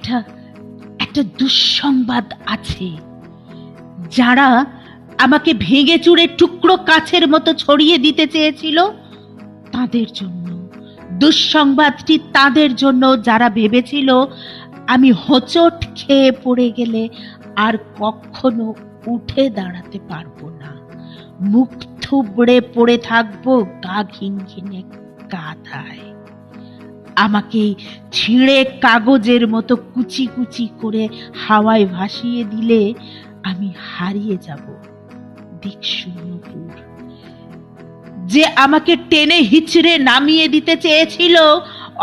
একটা একটা দুঃসংবাদ আছে। যারা আমাকে ভেঙে চুরে টুকরো কাছের মতো ছড়িয়ে দিতে চেয়েছিল তাদের জন্য। দুঃসংবাদটি তাদের জন্য যারা ভেবেছিল আমি হোঁচট খেয়ে পড়ে গেলে আর কখনো উঠে দাঁড়াতে পারবো না, মুখ থুবড়ে পড়ে থাকবো গা ঘিনঘিনে কাঁথায়। আমাকে ছিঁড়ে কাগজের মতো কুচি কুচি করে হাওয়ায় ভাসিয়ে দিলে আমি হারিয়ে যাব দিকশূন্যপুর। যে আমাকে টেনে হিচড়ে নামিয়ে দিতে চেয়েছিল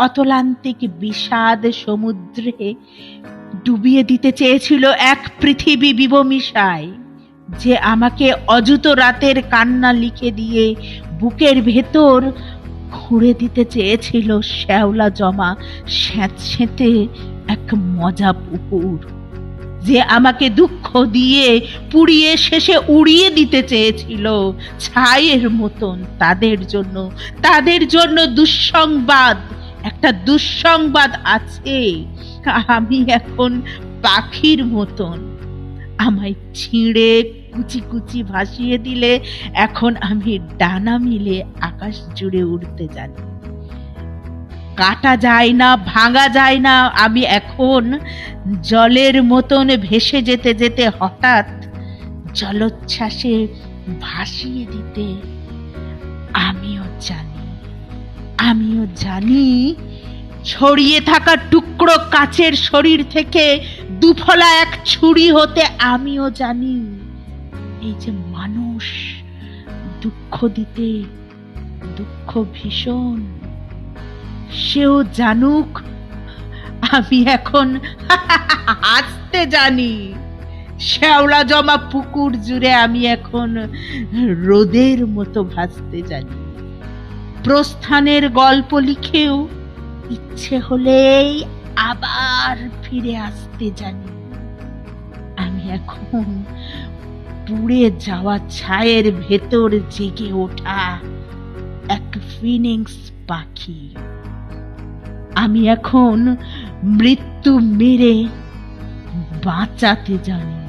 অতলান্তিক বিষাদ সমুদ্রে, ডুবিয়ে দিতে চেয়েছিল এক পৃথিবী বিবমিশায়, যে আমাকে অযুত রাতের কান্না লিখে দিয়ে বুকের ভেতর খুঁড়ে দিতে চেয়েছিল শ্যাওলা জমা স্যাঁতসেঁতে এক মজা পুকুর, যে আমাকে দুঃখ দিয়ে পুড়িয়ে শেষে উড়িয়ে দিতে চেয়েছিল ছাইয়ের মতন, তাদের জন্য দুঃসংবাদ, একটা দুঃসংবাদ আছে। আমি এখন পাখির মতন, আমায় ছিঁড়ে কুচি কুচি ভাসিয়ে দিলে এখন আমি ডানা মিলে আকাশ জুড়ে উড়তে জানি। কাটা যায় না, ভাঙা যায় না। আমি এখন জলের মতন ভেসে যেতে যেতে হঠাৎ জলোচ্ছ্বাসে ভাসিয়ে দিতে আমিও জানি ছড়িয়ে থাকা টুকরো কাচের শরীর থেকে দুফলা এক ছুরি হতে আমিও জানি এই যে মানুষ দুঃখ দিতে, দুঃখ ভীষণ, সেও জানুক আমি এখন হাসতে জানি। শ্যাওলা জমা পুকুর জুড়ে আমি এখন রোদের মতো ভাসতে জানি। প্রস্থানের গল্প লিখেও ইচ্ছে হলেই আবার ফিরে আসতে জানি। আমি এখন পুড়ে যাওয়া ছায়ের ভেতর জেগে ওঠা এক ফিনিক্স পাখি। আমি এখন মৃত্যু মেরে বাঁচাতে জানি।